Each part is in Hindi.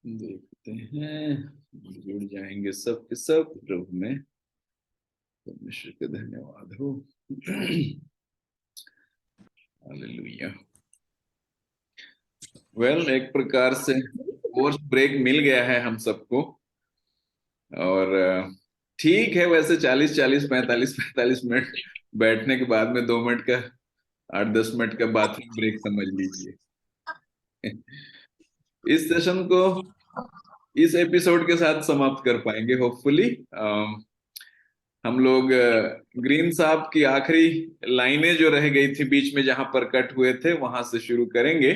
देखते हैं, जुड़ जाएंगे सब के सब प्रभु में। परमेश्वर का धन्यवाद हो। हालेलुया। वेल, एक प्रकार से कोर्स ब्रेक मिल गया है हम सबको। और ठीक है, वैसे 40-40, 45 मिनट बैठने के बाद में 2 मिनट का, 8-10 मिनट का बाथरूम ब्रेक समझ लीजिए। इस सेशन को इस एपिसोड के साथ समाप्त कर पाएंगे होपफुली। हम लोग ग्रीन साहब की आखिरी लाइनें जो रह गई थी बीच में, जहां पर कट हुए थे, वहां से शुरू करेंगे।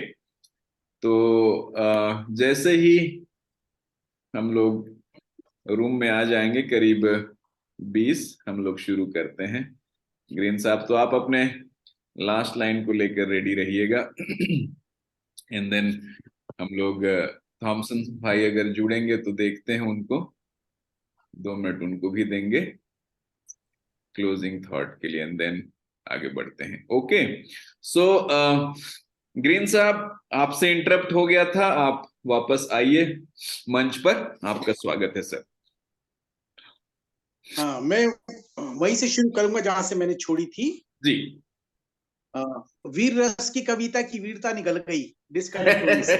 तो जैसे ही हम लोग रूम में आ जाएंगे, करीब 20, हम लोग शुरू करते हैं। ग्रीन साहब, तो आप अपने लास्ट लाइन को लेकर रेडी रहिएगा। एंड देन हम लोग थॉमसन भाई अगर जुड़ेंगे तो देखते हैं उनको, 2 मिनट उनको भी देंगे क्लोजिंग थॉट के लिए, एंड देन आगे बढ़ते हैं। ओके, सो ग्रीन साहब, आपसे इंटरप्ट हो गया था, आप वापस आइए मंच पर। आपका स्वागत है सर। हाँ, मैं वहीं से शुरू करूंगा जहां से मैंने छोड़ी थी जी। वीर रस की कविता की वीरता निकल गई, डिस्कनेक्ट होने से।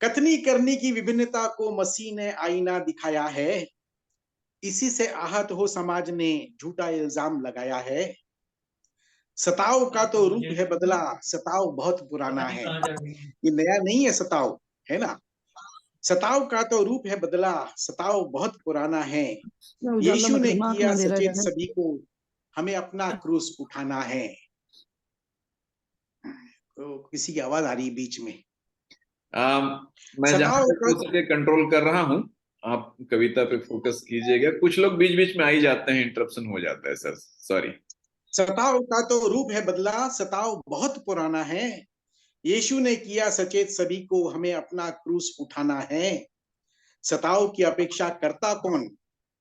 कथनी करनी की विभिन्नता को मसीह ने आईना दिखाया है, इसी से आहत हो समाज ने झूठा इल्जाम लगाया है। सताव का तो रूप है बदला, सताव बहुत पुराना है। ये नया नहीं है सताव, है ना। सताव का तो रूप है बदला, सताव बहुत पुराना है। यीशु ने किया सचेत सभी को, हमें अपना क्रूस उठाना है। तो किसी की आवाज आ रही है बीच में। मैं जहां तक हो सके कंट्रोल कर रहा हूं, आप कविता पे फोकस कीजिएगा। कुछ लोग बीच बीच में आ ही जाते हैं, इंटरप्शन हो जाता है सर, सॉरी। सताव का तो रूप है बदला, सताव बहुत पुराना है। यीशु ने किया सचेत सभी को, हमें अपना क्रूस उठाना है। सताव की अपेक्षा करता कौन,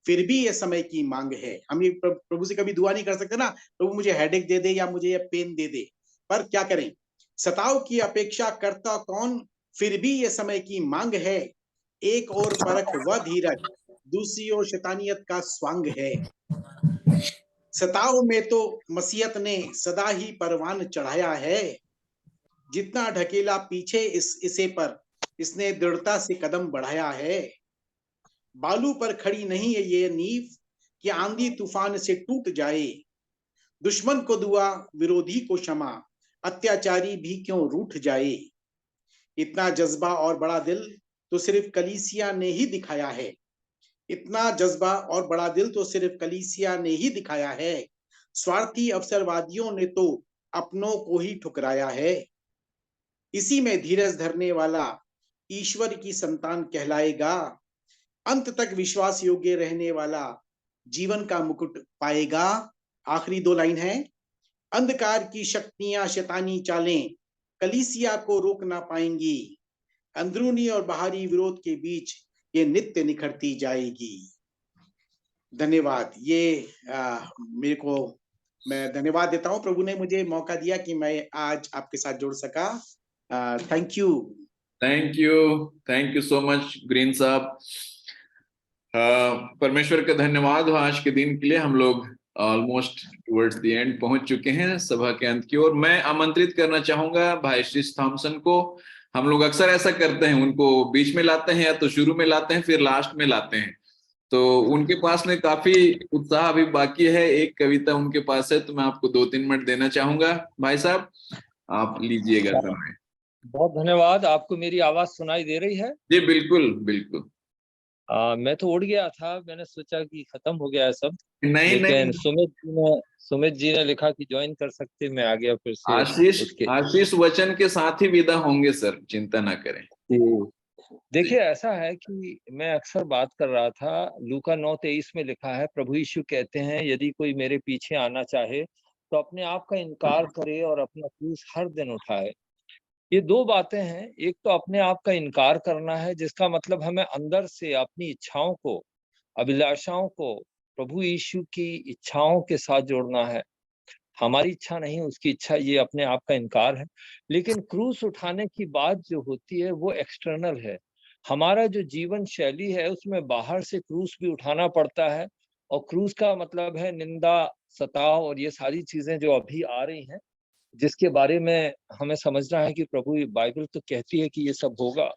फिर भी ये समय की मांग है। हम ये प्रभु से कभी दुआ नहीं कर सकते ना, प्रभु मुझे हेडेक दे दे या मुझे ये पेन दे दे, पर क्या करें। सताव की अपेक्षा करता कौन, फिर भी ये समय की मांग है। एक और परख व धीरज, दूसरी ओर शैतानियत का स्वांग है। सताव में तो मसीहत ने सदा ही परवान चढ़ाया है। जितना ढकेला पीछे इसे पर, इसने दृढ़ता से कदम बढ़ाया है। बालू पर खड़ी नहीं है ये नींव, कि आंधी तूफान से टूट जाए। दुश्मन को दुआ, विरोधी को क्षमा, अत्याचारी भी क्यों रूठ जाए। इतना जज्बा और बड़ा दिल तो सिर्फ कलीसिया ने ही दिखाया है। इतना जज्बा और बड़ा दिल तो सिर्फ कलीसिया ने ही दिखाया है। स्वार्थी अवसरवादियों ने तो अपनों को ही ठुकराया है। इसी में धीरज धरने वाला ईश्वर की संतान कहलाएगा। अंत तक विश्वास योग्य रहने वाला जीवन का मुकुट पाएगा। आखिरी 2 लाइन है। अंधकार की शक्तियां शैतानी चालें कलीसिया को रोक ना पाएंगी। अंदरूनी और बाहरी विरोध के बीच ये नित्य निखरती जाएगी। धन्यवाद। ये मेरे को, मैं धन्यवाद देता हूं, प्रभु ने मुझे मौका दिया कि मैं आज आपके साथ जुड़ सका। Thank you. Thank you so much green साहब। परमेश्वर का धन्यवाद हो आज के दिन के लिए। हम लोग ऑलमोस्ट टुवर्ड्स द एंड पहुंच चुके हैं, सभा के अंत की ओर। मैं आमंत्रित करना चाहूंगा भाई श्री थॉमसन को। हम लोग अक्सर ऐसा करते हैं, उनको बीच में लाते हैं, या तो शुरू में लाते हैं फिर लास्ट में लाते हैं। तो उनके पास में काफी उत्साह अभी बाकी है, एक कविता उनके पास है, तो मैं आपको 2-3 मिनट देना चाहूंगा। भाई साहब, आप लीजिएगा समय। बहुत धन्यवाद। आपको मेरी आवाज सुनाई दे रही है? जी बिल्कुल बिल्कुल। मैं तो उड़ गया था, मैंने सोचा कि खत्म हो गया है सब, नहीं लेकिन नहीं, सुमित जी ने लिखा कि ज्वाइन कर सकते, मैं आ गया फिर से आशीष वचन के साथ ही विदा होंगे सर, चिंता ना करें। देखिए, ऐसा है कि मैं अक्सर बात कर रहा था, लूका 9:23 में लिखा है, प्रभु यीशु कहते हैं, यदि कोई मेरे पीछे आना चाहे तो अपने आप का इनकार करे और अपना क्रूस हर दिन उठाए। ये 2 बातें हैं। एक तो अपने आप का इनकार करना है, जिसका मतलब हमें अंदर से अपनी इच्छाओं को, अभिलाषाओं को प्रभु यीशु की इच्छाओं के साथ जोड़ना है। हमारी इच्छा नहीं, उसकी इच्छा, ये अपने आप का इनकार है। लेकिन क्रूस उठाने की बात जो होती है वो एक्सटर्नल है। हमारा जो जीवन शैली है उसमें बाहर से क्रूस भी उठाना पड़ता है, और क्रूस का मतलब है निंदा, सताव और ये सारी चीजें जो अभी आ रही हैं, जिसके बारे में हमें समझना है कि प्रभु, बाइबल तो कहती है कि ये सब होगा,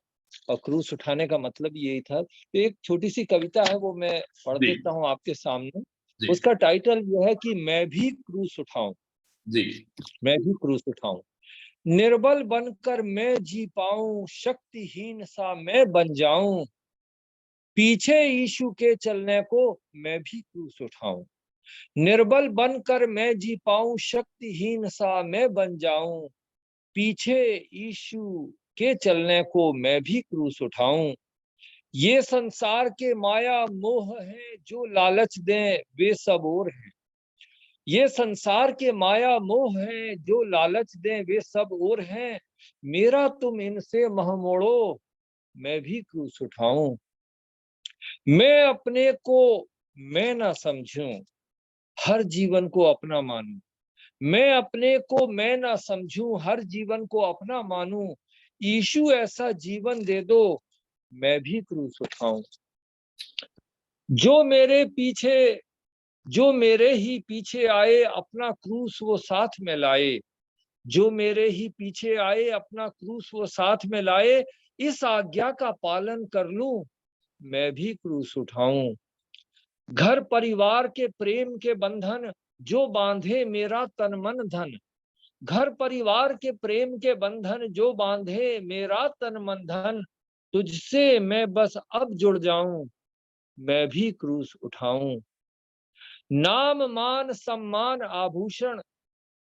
और क्रूस उठाने का मतलब यही था। तो एक छोटी सी कविता है, वो मैं पढ़ जी देता हूँ आपके सामने। जी उसका टाइटल यह है कि मैं भी क्रूस उठाऊं, जी मैं भी क्रूस उठाऊं। निर्बल बनकर मैं जी पाऊं, शक्तिहीन सा मैं बन जाऊं, पीछे यीशु के चलने को मैं भी क्रूस उठाऊं। निर्बल बनकर मैं जी पाऊं, शक्तिहीन सा मैं बन जाऊं, पीछे यीशु के चलने को मैं भी क्रूस उठाऊं। ये संसार के माया मोह है, जो लालच दें वे सब और हैं। ये संसार के माया मोह है, जो लालच दें वे सब और हैं। मेरा तुम इनसे मोह मोड़ो, मैं भी क्रूस उठाऊं। मैं अपने को मैं ना समझूं, हर जीवन को अपना मानूं। मैं अपने को मैं ना समझूं, हर जीवन को अपना मानूं। यीशु ऐसा जीवन दे दो, मैं भी क्रूस उठाऊं। जो मेरे पीछे, जो मेरे ही पीछे आए, अपना क्रूस वो साथ में लाए। जो मेरे ही पीछे आए, अपना क्रूस वो साथ में लाए। इस आज्ञा का पालन कर लूं, मैं भी क्रूस उठाऊं। घर परिवार के प्रेम के बंधन, जो बांधे मेरा तन मन धन। घर परिवार के प्रेम के बंधन, जो बांधे मेरा तन मन धन। तुझसे मैं बस अब जुड़ जाऊं, मैं भी क्रूस उठाऊं। नाम मान सम्मान आभूषण,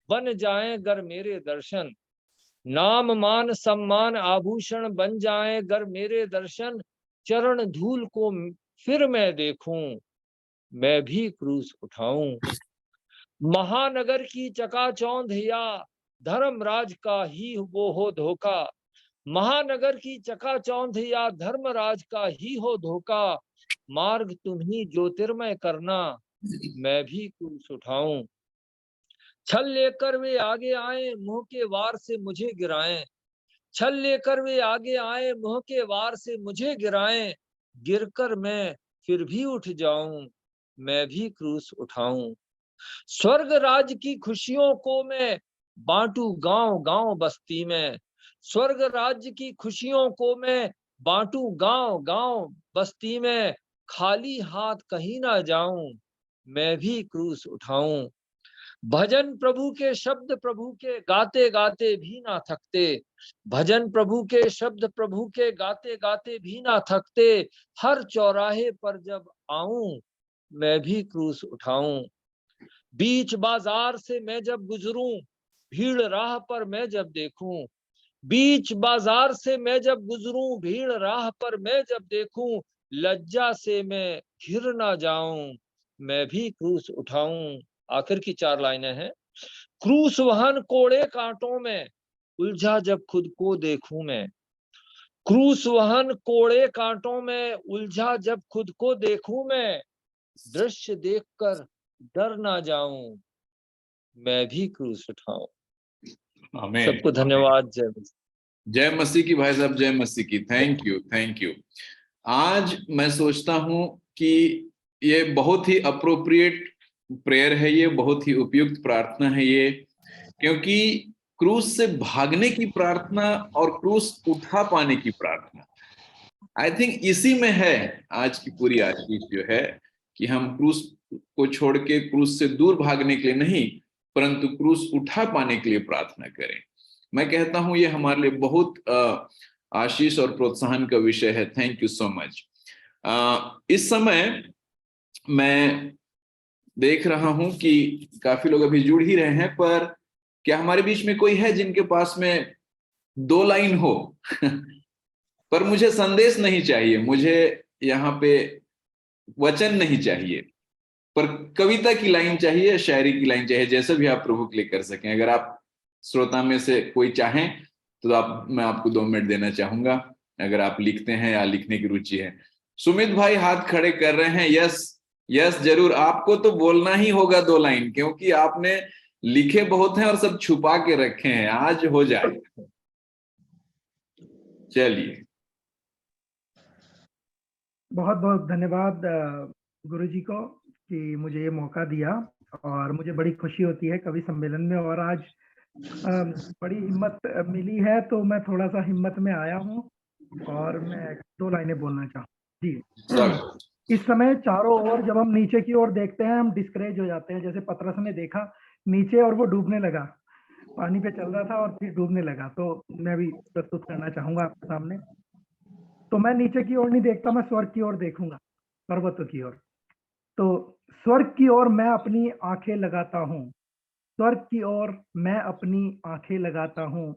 बन जाए गर मेरे दर्शन। नाम मान सम्मान आभूषण, बन जाए गर मेरे दर्शन। चरण धूल को फिर मैं देखूं, मैं भी क्रूस उठाऊं। महानगर की चकाचौंध या धर्मराज का ही वो हो धोखा। महानगर की चकाचौंध या धर्मराज का ही हो धोखा। मार्ग तुम ही ज्योतिर्मय करना, मैं भी क्रूस उठाऊं। छल लेकर वे आगे आए, मुंह के वार से मुझे गिराएं। छल लेकर वे आगे आए, मुंह के वार से मुझे गिराएं। गिरकर मैं फिर भी उठ जाऊं, मैं भी क्रूस उठाऊं। स्वर्ग राज की खुशियों को मैं बांटू गांव गांव बस्ती में। स्वर्ग राज्य की खुशियों को मैं बांटू गांव गांव बस्ती में। खाली हाथ कहीं ना जाऊं, मैं भी क्रूस उठाऊं। भजन प्रभु के शब्द प्रभु के गाते गाते भी ना थकते। भजन प्रभु के शब्द प्रभु के गाते गाते भी ना थकते। हर चौराहे पर जब आऊं, मैं भी क्रूस उठाऊं। बीच बाजार से मैं जब गुजरूं, भीड़ राह पर मैं जब देखूं। बीच बाजार से मैं जब गुजरूं, भीड़ राह पर मैं जब देखूं। लज्जा से मैं घिर ना जाऊं, मैं भी क्रूस उठाऊं। आखिर की 4 लाइनें हैं। क्रूस वहन कोड़े कांटों में, उलझा जब खुद को देखूं मैं। क्रूस वहन कोड़े कांटों में, उलझा जब खुद को देखूं मैं। दृश्य देखकर डर ना जाऊं, मैं भी क्रूस उठाऊं। आमीन। सबको धन्यवाद। जय मसीह। जय मसीह की भाई साहब, जय मसीह की। Thank you, thank you. आज मैं सोचता हूं कि ये बहुत ही अप्रोप्रिएट प्रेयर है, ये बहुत ही उपयुक्त प्रार्थना है ये, क्योंकि क्रूस से भागने की प्रार्थना और क्रूस उठा पाने की प्रार्थना, आई थिंक इसी में है आज की पूरी आशीष जो है, कि हम क्रूस को छोड़ के क्रूस से दूर भागने के लिए नहीं, परंतु क्रूस उठा पाने के लिए प्रार्थना करें। मैं कहता हूं ये हमारे लिए बहुत आशीष और प्रोत्साहन का विषय है। Thank you so much. इस समय मैं देख रहा हूं कि काफी लोग अभी जुड़ ही रहे हैं, पर क्या हमारे बीच में कोई है जिनके पास में 2 लाइन हो? पर मुझे संदेश नहीं चाहिए, मुझे यहाँ पे वचन नहीं चाहिए, पर कविता की लाइन चाहिए, शायरी की लाइन चाहिए, जैसे भी आप प्रभु के लिए कर सकें। अगर आप श्रोता में से कोई चाहें तो मैं आपको 2 मिनट देना चाहूंगा, अगर आप लिखते हैं या लिखने की रुचि है। सुमित भाई हाथ खड़े कर रहे हैं, यस, यस जरूर, आपको तो बोलना ही होगा 2 लाइन, क्योंकि आपने लिखे बहुत हैं और सब छुपा के रखे हैं, आज हो जाएगा। चलिए। बहुत बहुत धन्यवाद गुरुजी को कि मुझे ये मौका दिया, और मुझे बड़ी खुशी होती है कवि सम्मेलन में, और आज बड़ी हिम्मत मिली है, तो मैं थोड़ा सा हिम्मत में आया हूँ और मैं 2 लाइनें बोलना चाहूँ जी। स्वागत। इस समय चारों ओर जब हम नीचे की ओर देखते हैं, हम डिस्करेज हो जाते हैं। जैसे पतरस ने देखा नीचे और वो डूबने लगा, पानी पे चल रहा था और फिर डूबने लगा। तो मैं भी प्रस्तुत करना चाहूंगा आपके सामने। तो मैं नीचे की ओर नहीं देखता, मैं स्वर्ग की ओर देखूंगा, पर्वतों की ओर। तो स्वर्ग की ओर मैं अपनी आंखें लगाता हूँ, स्वर्ग की ओर मैं अपनी आंखें लगाता हूँ।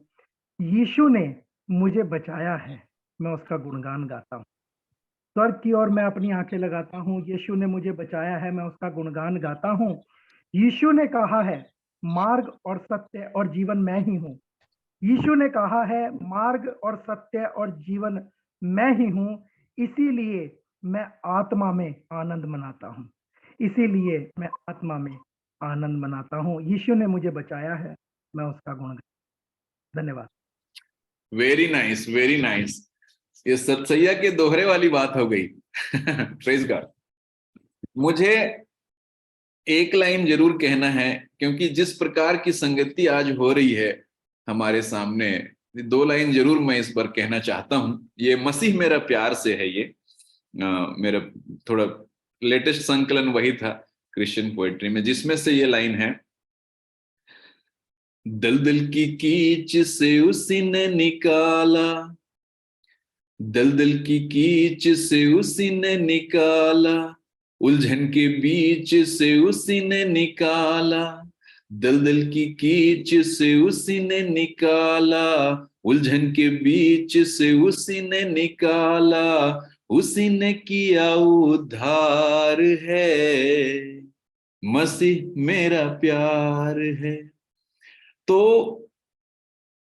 यीशु ने मुझे बचाया है, मैं उसका गुणगान गाता हूँ। स्वर्ग की ओर मैं अपनी आंखें लगाता हूँ, यीशु ने मुझे बचाया है, मैं उसका गुणगान गाता हूँ। यीशु ने कहा है मार्ग और सत्य और जीवन मैं ही हूँ। यीशु ने कहा है मार्ग और सत्य और जीवन मैं ही हूँ, इसीलिए मैं आत्मा में आनंद मनाता हूँ, इसीलिए मैं आत्मा में आनंद मनाता हूँ। यीशु ने मुझे बचाया है, मैं उसका गुण। धन्यवाद। Very nice, very nice. ये सतसैया के दोहरे वाली बात हो गई। Praise God. मुझे 1 लाइन जरूर कहना है, क्योंकि जिस प्रकार की संगति आज हो रही है हमारे सामने, 2 लाइन जरूर मैं इस पर कहना चाहता हूं। ये मसीह मेरा प्यार से है, ये मेरा थोड़ा लेटेस्ट संकलन वही था क्रिश्चियन पोएट्री में, जिसमें से ये लाइन है। दलदल की कीच से उसी ने निकाला, दलदल की कीच से उसी ने निकाला, उलझन के बीच से उसी ने निकाला, दलदल की कीच से उसी ने निकाला, उलझन के बीच से उसी ने निकाला, उसी ने किया उद्धार है, मसीह मेरा प्यार है। तो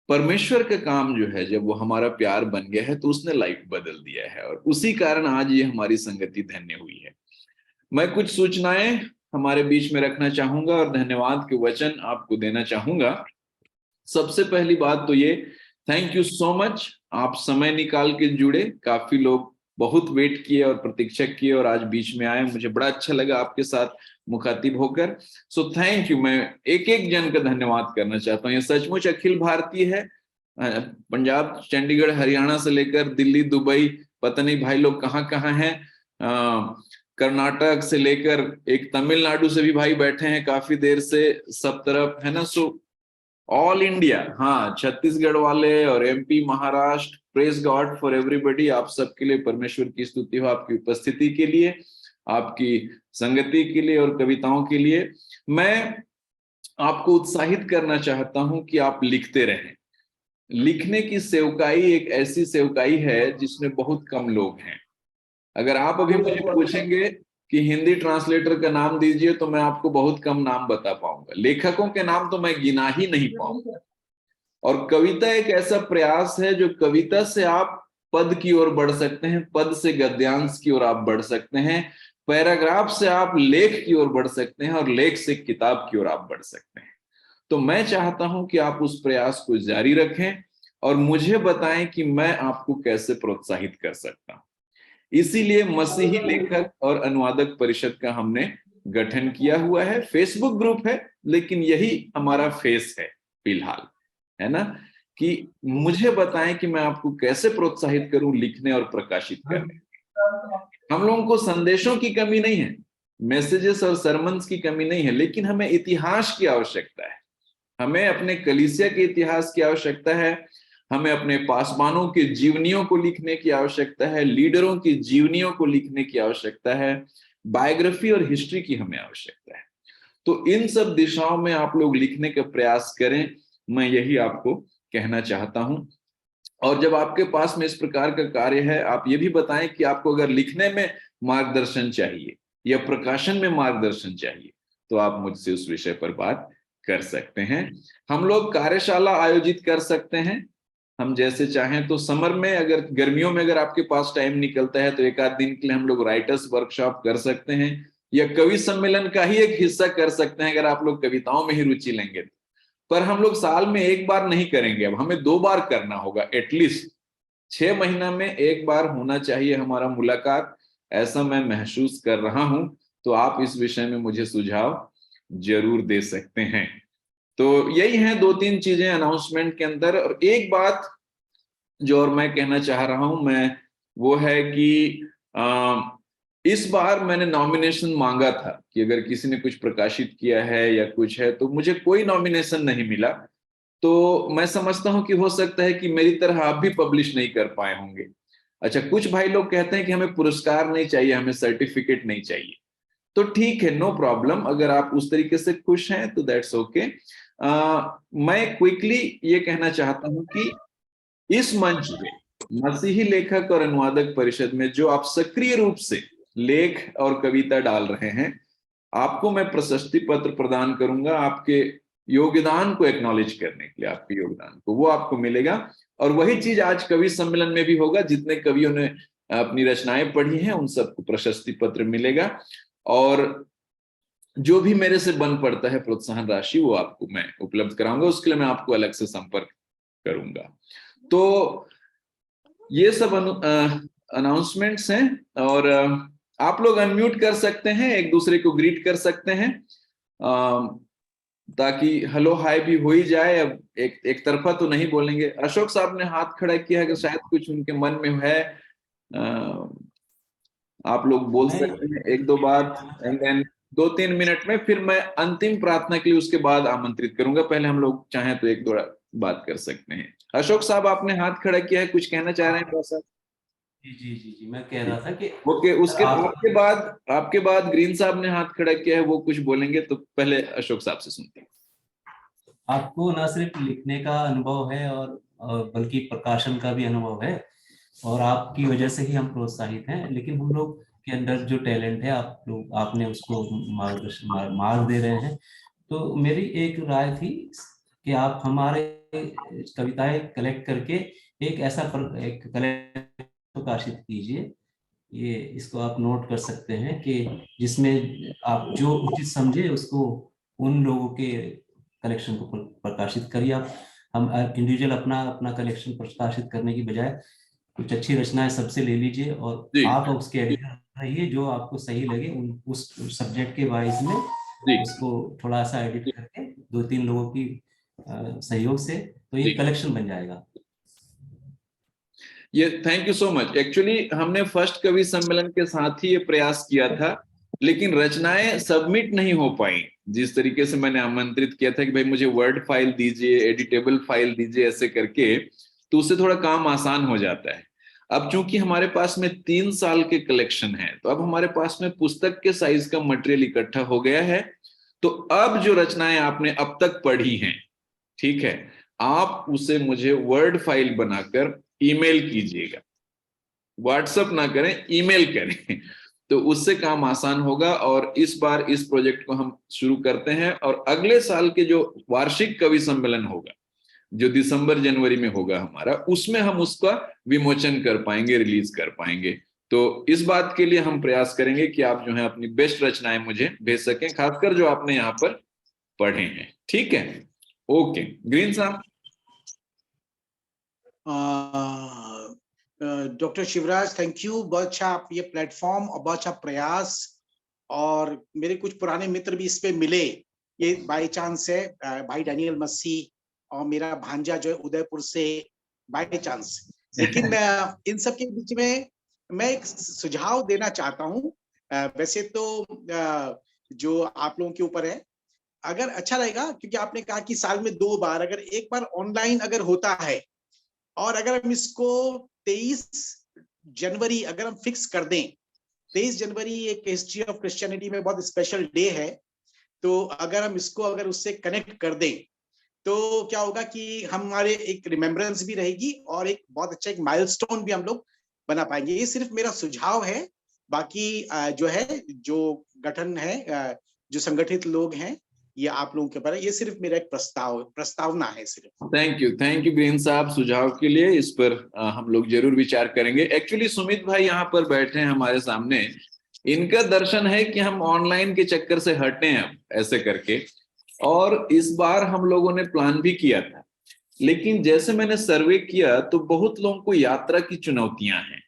परमेश्वर का काम जो है, जब वो हमारा प्यार बन गया है तो उसने लाइफ बदल दिया है, और उसी कारण आज ये हमारी संगति धन्य हुई है। मैं कुछ सूचनाएं हमारे बीच में रखना चाहूंगा और धन्यवाद के वचन आपको देना चाहूंगा। सबसे पहली बात तो ये, थैंक यू सो मच, आप समय निकाल के जुड़े। काफी लोग बहुत वेट किए और प्रतीक्षा किए और आज बीच में आए, मुझे बड़ा अच्छा लगा आपके साथ मुखातिब होकर। सो थैंक यू। मैं एक एक जन का धन्यवाद करना चाहता हूँ। ये सचमुच अखिल भारतीय है, पंजाब, चंडीगढ़, हरियाणा से लेकर दिल्ली, दुबई, पता नहीं भाई लोग कहाँ कहाँ हैं, कर्नाटक से लेकर एक तमिलनाडु से भी भाई बैठे हैं काफी देर से, सब तरफ है ना। सो ऑल इंडिया, हाँ, छत्तीसगढ़ वाले और MP, Maharashtra, praise God for everybody. आप सबके लिए परमेश्वर की स्तुति हो, आपकी उपस्थिति के लिए, आपकी संगति के लिए और कविताओं के लिए। मैं आपको उत्साहित करना चाहता हूं कि आप लिखते रहें। लिखने की सेवकाई एक ऐसी सेवकाई है जिसमें बहुत कम लोग हैं। अगर आप अभी मुझे पूछेंगे कि हिंदी ट्रांसलेटर का नाम दीजिए, तो मैं आपको बहुत कम नाम बता पाऊंगा, लेखकों के नाम तो मैं गिना ही नहीं पाऊंगा। और कविता एक ऐसा प्रयास है जो कविता से आप पद की ओर बढ़ सकते हैं, पद से गद्यांश की ओर आप बढ़ सकते हैं, पैराग्राफ से आप लेख की ओर बढ़ सकते हैं और लेख से किताब की ओर आप बढ़ सकते हैं। तो मैं चाहता हूं कि आप उस प्रयास को जारी रखें और मुझे बताएं कि मैं आपको कैसे प्रोत्साहित कर सकता हूं। इसीलिए मसीही लेखक और अनुवादक परिषद का हमने गठन किया हुआ है। फेसबुक ग्रुप है, लेकिन यही हमारा फेस है फिलहाल, है ना, कि मुझे बताएं कि मैं आपको कैसे प्रोत्साहित करूं लिखने और प्रकाशित करने। हम लोगों को संदेशों की कमी नहीं है, मैसेजेस और सरमन्स की कमी नहीं है, लेकिन हमें इतिहास की आवश्यकता है। हमें अपने कलीसिया के इतिहास की आवश्यकता है, हमें अपने पासवानों के जीवनियों को लिखने की आवश्यकता है, लीडरों की जीवनियों को लिखने की आवश्यकता है, बायोग्राफी और हिस्ट्री की हमें आवश्यकता है। तो इन सब दिशाओं में आप लोग लिखने का प्रयास करें, मैं यही आपको कहना चाहता हूं। और जब आपके पास में इस प्रकार का कार्य है, आप ये भी बताएं कि आपको अगर लिखने में मार्गदर्शन चाहिए या प्रकाशन में मार्गदर्शन चाहिए, तो आप मुझसे उस विषय पर बात कर सकते हैं। हम लोग कार्यशाला आयोजित कर सकते हैं, हम जैसे चाहें तो। समर में, अगर गर्मियों में अगर आपके पास टाइम निकलता है, तो 1 आध दिन के लिए हम लोग राइटर्स वर्कशॉप कर सकते हैं, या कवि सम्मेलन का ही एक हिस्सा कर सकते हैं अगर आप लोग कविताओं में ही रुचि लेंगे तो। पर हम लोग साल में एक बार नहीं करेंगे, अब हमें 2 बार करना होगा एटलीस्ट। 6 महीना में एक बार होना चाहिए हमारा मुलाकात, ऐसा मैं महसूस कर रहा हूं। तो आप इस विषय में मुझे सुझाव जरूर दे सकते हैं। तो यही है 2-3 चीजें अनाउंसमेंट के अंदर। और एक बात जो और मैं कहना चाह रहा हूं मैं, वो है कि इस बार मैंने नॉमिनेशन मांगा था कि अगर किसी ने कुछ प्रकाशित किया है या कुछ है, तो मुझे कोई नॉमिनेशन नहीं मिला। तो मैं समझता हूं कि हो सकता है कि मेरी तरह आप भी पब्लिश नहीं कर पाए होंगे। अच्छा, कुछ भाई लोग कहते हैं कि हमें पुरस्कार नहीं चाहिए, हमें सर्टिफिकेट नहीं चाहिए। तो ठीक है, नो प्रॉब्लम, अगर आप उस तरीके से खुश हैं तो दैट्स ओके। मैं क्विकली ये कहना चाहता हूं कि इस मंच पे मसीही लेखक और अनुवादक परिषद में जो आप सक्रिय रूप से लेख और कविता डाल रहे हैं, आपको मैं प्रशस्ति पत्र प्रदान करूंगा आपके योगदान को एक्नॉलेज करने के लिए। आपके योगदान को वो आपको मिलेगा। और वही चीज आज कवि सम्मेलन में भी होगा। जितने कवियों ने अपनी रचनाएं पढ़ी हैं उन सबको प्रशस्ति पत्र मिलेगा। और जो भी मेरे से बन पड़ता है प्रोत्साहन राशि, वो आपको मैं उपलब्ध कराऊंगा। उसके लिए मैं आपको अलग से संपर्क करूंगा। तो ये सब अनाउंसमेंट्स हैं। और आप लोग अनम्यूट कर सकते हैं, एक दूसरे को ग्रीट कर सकते हैं, ताकि हेलो हाय भी हो ही जाए। अब एक तरफा तो नहीं बोलेंगे। अशोक साहब ने हाथ खड़ा किया है कि शायद कुछ उनके मन में है। आप लोग बोल सकते हैं 1-2 बात, एंड देन 2-3 मिनट में फिर मैं अंतिम प्रार्थना के लिए उसके बाद आमंत्रित करूंगा। पहले हम लोग चाहें तो 1-2 बात कर सकते हैं। अशोक साहब, आपने हाथ खड़ा किया है, कुछ कहना चाह रहे हैं थोड़ा सा? जी, मैं कह रहा था कि ओके, उसके आपके बाद ग्रीन साहब ने हाथ खड़ा किया है, वो कुछ बोलेंगे। तो पहले अशोक साहब से सुनते हैं। आपको न सिर्फ लिखने का अनुभव है और बल्कि प्रकाशन का भी अनुभव है, और आपकी वजह से ही हम प्रोत्साहित हैं। लेकिन हम लोग के अंदर जो टैलेंट है आपने उसको मार्गदर्शन मार्ग दे रहे हैं। तो मेरी एक राय थी कि आप हमारे कविताएं कलेक्ट करके एक एक कलेक्ट प्रकाशित कीजिए। ये इसको आप नोट कर सकते हैं कि जिसमें आप जो उचित समझे उसको उन लोगों के कलेक्शन को प्रकाशित करिए। आप हम इंडिविजुअल अपना कलेक्शन प्रकाशित करने की बजाय कुछ अच्छी रचनाएं सबसे ले लीजिए और आप उसके एडिटर रहिए, जो आपको सही लगे उस सब्जेक्ट के वाइज में उसको थोड़ा सा एडिट करके 2-3 लोगों की सहयोग से तो ये कलेक्शन बन जाएगा। ये thank you so much. Actually हमने फर्स्ट कवि सम्मेलन के साथ ही ये प्रयास किया था, लेकिन रचनाएं सबमिट नहीं हो पाई जिस तरीके से मैंने आमंत्रित किया था कि भाई मुझे वर्ड फाइल दीजिए, एडिटेबल फाइल दीजिए, ऐसे करके, तो उससे थोड़ा काम आसान हो जाता है। अब चूंकि हमारे पास में 3 साल के कलेक्शन है, तो अब हमारे पास में पुस्तक के साइज का मटेरियल इकट्ठा हो गया है। तो अब जो रचनाएं आपने अब तक पढ़ी हैं, ठीक है, आप उसे मुझे वर्ड फाइल बनाकर ईमेल कीजिएगा। व्हाट्सएप ना करें, ईमेल करें, तो उससे काम आसान होगा। और इस बार इस प्रोजेक्ट को हम शुरू करते हैं, और अगले साल के जो वार्षिक कवि सम्मेलन होगा, जो दिसंबर-जनवरी में होगा हमारा, उसमें हम उसका विमोचन कर पाएंगे, रिलीज कर पाएंगे। तो इस बात के लिए हम प्रयास करेंगे कि आप जो है अपनी बेस्ट रचनाएं मुझे भेज सकें, खासकर जो आपने यहाँ पर पढ़े हैं। ठीक है, ओके। ग्रीन साहब। Doctor Shivraj, thank you. बहुत अच्छा आप ये प्लेटफॉर्म और बहुत अच्छा प्रयास, और मेरे कुछ पुराने मित्र भी इस पे मिले, ये बाय चांस है। भाई डैनियल मस्सी और मेरा भांजा जो है उदयपुर से, बाय चांस। लेकिन मैं इन सब के बीच में मैं एक सुझाव देना चाहता हूँ। वैसे तो जो आप लोगों के ऊपर है, अगर अच्छा रहेगा, क्योंकि आपने कहा कि साल में 2 बार, अगर एक बार ऑनलाइन अगर होता है, और अगर हम इसको 23 जनवरी अगर हम फिक्स कर दें, 23 जनवरी एक हिस्ट्री ऑफ क्रिश्चियनिटी में बहुत स्पेशल डे है, तो अगर हम इसको अगर उससे कनेक्ट कर दें, तो क्या होगा कि हमारे एक रिमेम्बरेंस भी रहेगी और एक बहुत अच्छा एक माइलस्टोन भी हम लोग बना पाएंगे। ये सिर्फ मेरा सुझाव है। बाकी जो है, जो गठन है, जो संगठित लोग हैं, ये आप लोगों के ऊपर है। ये सिर्फ मेरा एक प्रस्तावना है सिर्फ। थैंक यू ग्रीन साहब सुझाव के लिए। इस पर हम लोग जरूर विचार करेंगे। एक्चुअली सुमित भाई यहाँ पर बैठे हैं हमारे सामने, इनका दर्शन है कि हम ऑनलाइन के चक्कर से हटे हैं अब ऐसे करके। और इस बार हम लोगों ने प्लान भी किया था, लेकिन जैसे मैंने सर्वे किया तो बहुत लोगों को यात्रा की चुनौतियां हैं।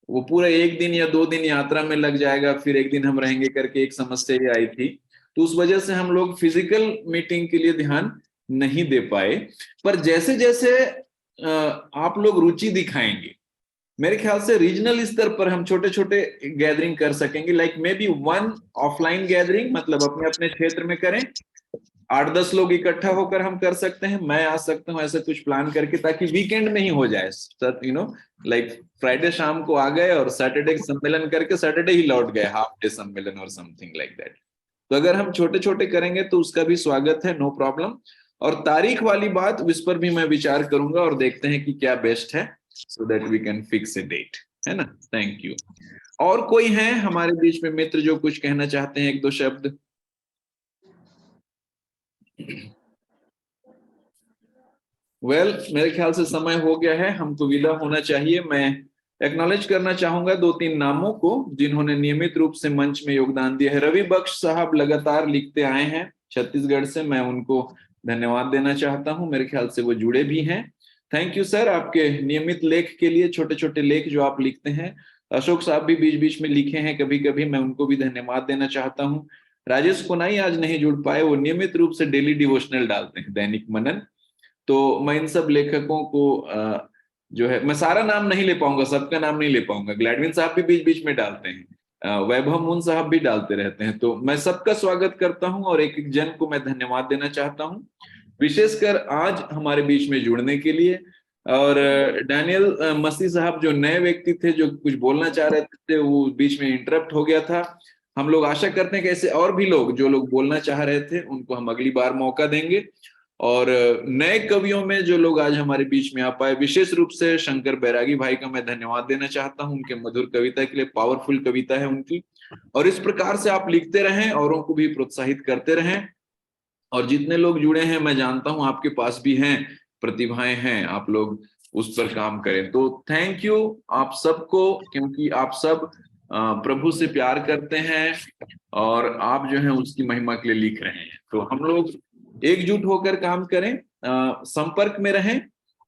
वो पूरा 1 दिन या 2 दिन यात्रा में लग जाएगा, फिर 1 दिन हम रहेंगे करके एक समस्या ये आई थी। तो उस वजह से हम लोग फिजिकल मीटिंग के लिए ध्यान नहीं दे पाए। पर जैसे जैसे आप लोग रुचि दिखाएंगे, मेरे ख्याल से रीजनल स्तर पर हम छोटे छोटे गैदरिंग कर सकेंगे। Like may be 1 offline gathering, मतलब अपने अपने क्षेत्र में करें, 8-10 लोग इकट्ठा होकर हम कर सकते हैं, मैं आ सकता हूँ ऐसा कुछ प्लान करके, ताकि वीकेंड में ही हो जाए। लाइक फ्राइडे शाम को आ गए और सैटरडे सम्मेलन करके सैटरडे ही लौट गए, हाफ डे सम्मेलन और समथिंग लाइक दैट। तो अगर हम छोटे छोटे करेंगे तो उसका भी स्वागत है, नो प्रॉब्लम। और तारीख वाली बात, इस पर भी मैं विचार करूंगा और देखते हैं कि क्या बेस्ट है, so that we can fix a date, है ना। Thank you. और कोई है हमारे बीच में मित्र जो कुछ कहना चाहते हैं, 1-2 शब्द? मेरे ख्याल से समय हो गया है, हमको विदा होना चाहिए। मैं एक्नॉलेज करना चाहूंगा 2-3 नामों को जिन्होंने नियमित रूप से मंच में योगदान दिया है। रवि बख्श साहब लगातार लिखते आए हैं छत्तीसगढ़ से, मैं उनको धन्यवाद देना चाहता हूं, मेरे ख्याल से वो जुड़े भी हैं। थैंक यू सर, आपके नियमित लेख के लिए, छोटे छोटे लेख जो आप लिखते हैं। अशोक साहब भी बीच बीच में लिखे हैं कभी कभी, मैं उनको भी धन्यवाद देना चाहता हूँ। राजेश कोनाई आज नहीं जुड़ पाए, वो नियमित रूप से डेली डिवोशनल डालते हैं, दैनिक मनन। तो मैं इन सब लेखकों को जो है, मैं सारा नाम नहीं ले पाऊंगा, सबका नाम नहीं ले पाऊंगा। ग्लैडविन साहब भी बीच बीच में डालते हैं, वैभव मुन साहब भी डालते रहते हैं। तो मैं सबका स्वागत करता हूं और एक एक जन को मैं धन्यवाद देना चाहता हूं, विशेषकर आज हमारे बीच में जुड़ने के लिए। और डैनियल मसीह साहब जो नए व्यक्ति थे, जो कुछ बोलना चाह रहे थे, वो बीच में इंटरप्ट हो गया था। हम लोग आशा करते हैं कि ऐसे और भी लोग जो लोग बोलना चाह रहे थे उनको हम अगली बार मौका देंगे। और नए कवियों में जो लोग आज हमारे बीच में आ पाए, विशेष रूप से शंकर बैरागी भाई का मैं धन्यवाद देना चाहता हूं, उनके मधुर कविता के लिए, पावरफुल कविता है उनकी। और इस प्रकार से आप लिखते रहें, औरों को भी प्रोत्साहित करते रहें। और जितने लोग जुड़े हैं, मैं जानता हूं आपके पास भी हैं, प्रतिभाएं हैं, आप लोग उस पर काम करें। तो थैंक यू आप सबको, क्योंकि आप सब प्रभु से प्यार करते हैं और आप जो है उसकी महिमा के लिए लिख रहे हैं। तो हम लोग एकजुट होकर काम करें, संपर्क में रहें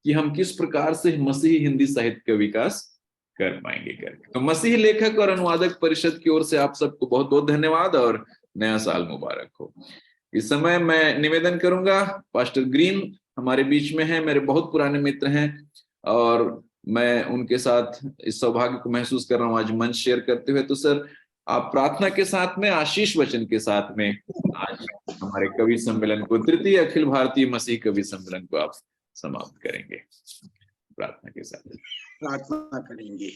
कि हम किस प्रकार से मसीही हिंदी साहित्य का विकास कर पाएंगे करके। तो मसीही लेखक और अनुवादक परिषद की ओर से आप सबको बहुत बहुत धन्यवाद और नया साल मुबारक हो। इस समय मैं निवेदन करूंगा, पास्टर ग्रीन हमारे बीच में हैं, मेरे बहुत पुराने मित्र हैं और मैं उनके साथ इस सौभाग्य को महसूस कर रहा हूँ आज मंच शेयर करते हुए। तो सर, आप प्रार्थना के साथ में, आशीष वचन के साथ में आज हमारे कवि सम्मेलन को, तृतीय अखिल भारतीय मसीह कवि सम्मेलन को आप समाप्त करेंगे। प्रार्थना के साथ प्रार्थना करेंगे।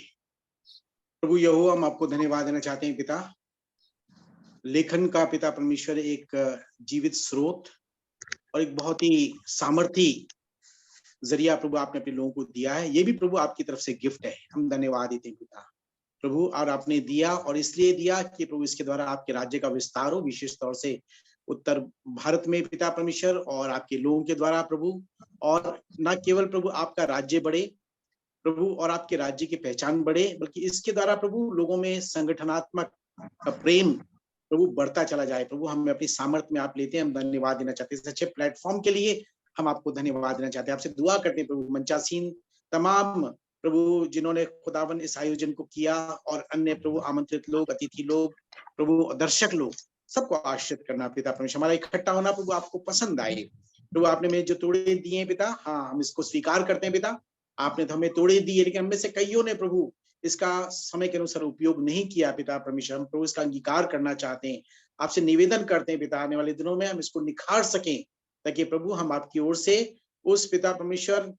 प्रभु यहोवा, हम आपको धन्यवाद देना चाहते हैं पिता। लेखन का पिता परमेश्वर एक जीवित स्रोत और एक बहुत ही सामर्थी जरिया प्रभु आपने अपने लोगों को दिया है। ये भी प्रभु आपकी तरफ से गिफ्ट है, हम धन्यवाद देते हैं पिता प्रभु। और आपने दिया और इसलिए दिया कि प्रभु इसके द्वारा आपके राज्य का विस्तार हो, विशेष तौर से उत्तर भारत में पिता परमेश्वर, और आपके लोगों के द्वारा प्रभु। और न केवल प्रभु आपका राज्य बढ़े प्रभु और आपके राज्य की पहचान बढ़े, बल्कि इसके द्वारा प्रभु लोगों में संगठनात्मक प्रेम प्रभु बढ़ता चला जाए। प्रभु हमें अपनी सामर्थ्य में आप लेते हैं, हम धन्यवाद देना चाहते हैं इस अच्छे प्लेटफॉर्म के लिए। हम आपको धन्यवाद देना चाहते हैं, आपसे दुआ करते हैं प्रभु मंचासीन तमाम प्रभु जिन्होंने खुदावन इस आयोजन को किया, और अन्य प्रभु आमंत्रित लोग, अतिथि लोग प्रभु, दर्शक लोग, सबको आश्रित करना पिता परमेश्वर। हमारा इकट्ठा होना प्रभु आपको पसंद आए प्रभु। आपने में जो तोड़े दिए हैं पिता, हाँ हम इसको स्वीकार करते हैं पिता। आपने तो हमें तोड़े दिए, लेकिन हमें से कईयों ने प्रभु इसका समय के अनुसार उपयोग नहीं किया पिता परमेश्वर। हम प्रभु इसका अंगीकार करना चाहते हैं, आपसे निवेदन करते हैं पिता, आने वाले दिनों में हम इसको निखार सकें, ताकि प्रभु हम आपकी ओर से उस पिता परमेश्वर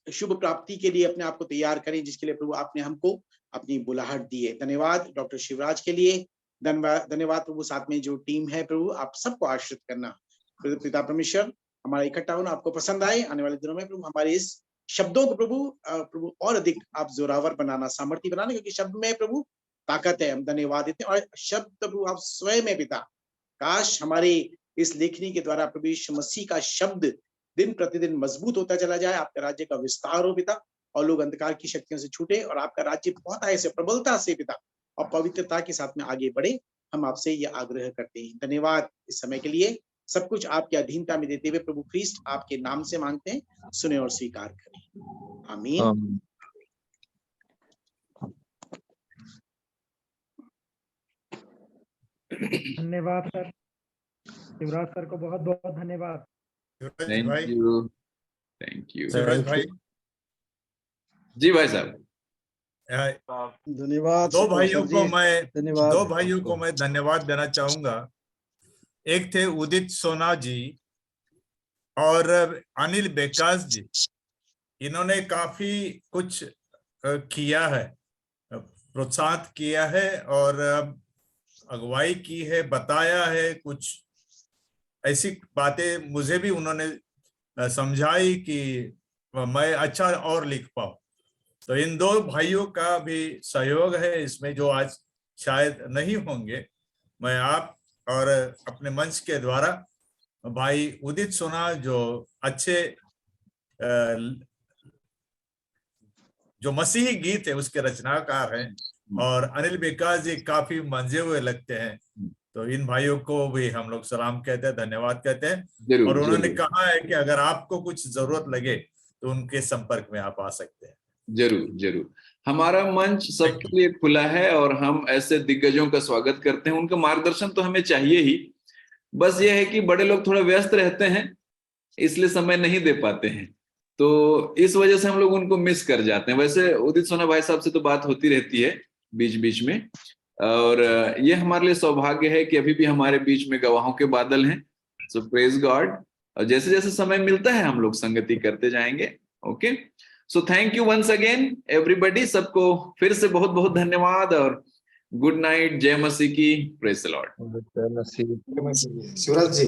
शुभ प्राप्ति के लिए अपने आप को तैयार करें, जिसके लिए प्रभु आपने हमको अपनी बुलाहट दी है। धन्यवाद डॉक्टर शिवराज के लिए, धन्यवाद प्रभु, साथ में जो टीम है प्रभु, आप सबको आश्रित करना पिता परमेश्वर। हमारा इकट्ठा होना आपको पसंद आए, आने वाले दिनों में प्रभु हमारे इस शब्दों को प्रभु और अधिक आप जोरावर बनाना, सामर्थ्य बनाना, क्योंकि शब्द में प्रभु ताकत है। हम धन्यवाद देते हैं। और शब्द प्रभु आप स्वयं है पिता, काश हमारे इस लेखनी के द्वारा प्रभु यीशु मसीह का शब्द दिन प्रतिदिन मजबूत होता चला जाए, आपका राज्य का विस्तार हो पिता, और लोग अंधकार की शक्तियों से छूटे और आपका राज्य बहुत ऐसे प्रबलता से पिता और पवित्रता के साथ में आगे बढ़े, हम आपसे ये आग्रह करते हैं। धन्यवाद इस समय के लिए। सब कुछ आपके अधीनता में देते हुए प्रभु ख्रीस्ट आपके नाम से मांगते हैं, सुने और स्वीकार करें। आमीन। धन्यवाद सर, शिवराज सर को बहुत बहुत धन्यवाद। Thank you, thank you. Shivraj भाई, जी भाई साहब। धन्यवाद। दो भाइयों को धन्यवाद। मैं धन्यवाद देना चाहूंगा। एक थे उदित सोना जी और अनिल बेकास जी। इन्होंने काफी कुछ किया है, प्रोत्साहित किया है और अगुवाई की है, बताया है। कुछ ऐसी बातें मुझे भी उन्होंने समझाई कि मैं अच्छा और लिख पाऊं। तो इन दो भाइयों का भी सहयोग है इसमें, जो आज शायद नहीं होंगे। मैं आप और अपने मंच के द्वारा भाई उदित सोना जो अच्छे जो मसीही गीत है उसके रचनाकार हैं, और अनिल बेकास जी काफी मंजे हुए लगते हैं। तो इन भाइयों को भी हम लोग सलाम कहते हैं, धन्यवाद कहते हैं। और उन्होंने कहा है कि अगर आपको कुछ जरूरत लगे तो उनके संपर्क में आप आ सकते हैं। जरूर जरूर, हमारा मंच सबके लिए खुला है और हम ऐसे दिग्गजों का स्वागत करते हैं। उनका मार्गदर्शन तो हमें चाहिए ही, बस ये है कि बड़े लोग थोड़ा व्यस्त रहते हैं, इसलिए समय नहीं दे पाते हैं, तो इस वजह से हम लोग उनको मिस कर जाते हैं। वैसे उदित सोना भाई साहब से तो बात होती रहती है बीच बीच में, और ये हमारे लिए सौभाग्य है कि अभी भी हमारे बीच में गवाहों के बादल हैं। सो प्रेज गॉड, और जैसे जैसे समय मिलता है हम लोग संगति करते जाएंगे। Okay, so thank you once again everybody. सबको फिर से बहुत बहुत धन्यवाद और गुड नाइट। जय मसीह की, praise the Lord. Shivraj ji,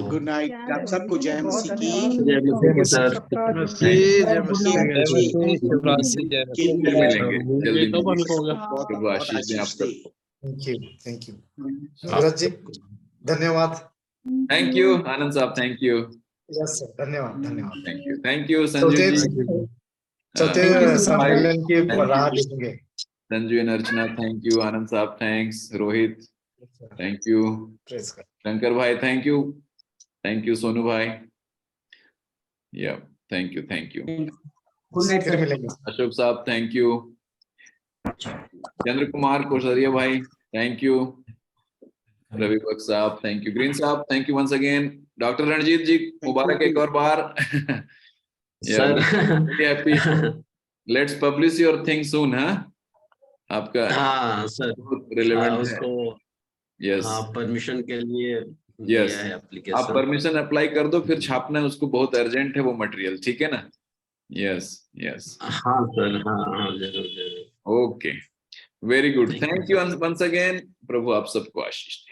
good night आप सबको। जय मसीह की। फिर मिलेंगे जल्दी, प्रभु आशीष दें आप सबको। थैंक यू शिवराज जी, धन्यवाद। थैंक यू आनंद साहब, थैंक यू। यस सर, धन्यवाद। Thank you Sanju ji. चौथे सम्मेलन की राह देखेंगे। Sanju and Archana, thank you. Anand साहब thanks. Rohit thank you. Shankar भाई थैंक यू। सोनू भाई या थैंक यू। अशोक साहब थैंक यू। चंद्र कुमार कोसरिया भाई थैंक यू। रवि बख्श साहब थैंक यू। ग्रीन साहब thank you once again. Doctor Ranjit ji मुबारक एक और बार। Happy. Let's publish your thing soon. आपका हाँ सर, रिलेवेंट उसको यस, हाँ परमिशन के लिए यस, है आप एप्लीकेशन। परमिशन अप्लाई कर दो, फिर छापना है उसको, बहुत अर्जेंट है वो मटेरियल, ठीक है ना। यस हाँ सर, हाँ जरूर। Okay, very good. Thank you once again. प्रभु आप सबको आशीष दे।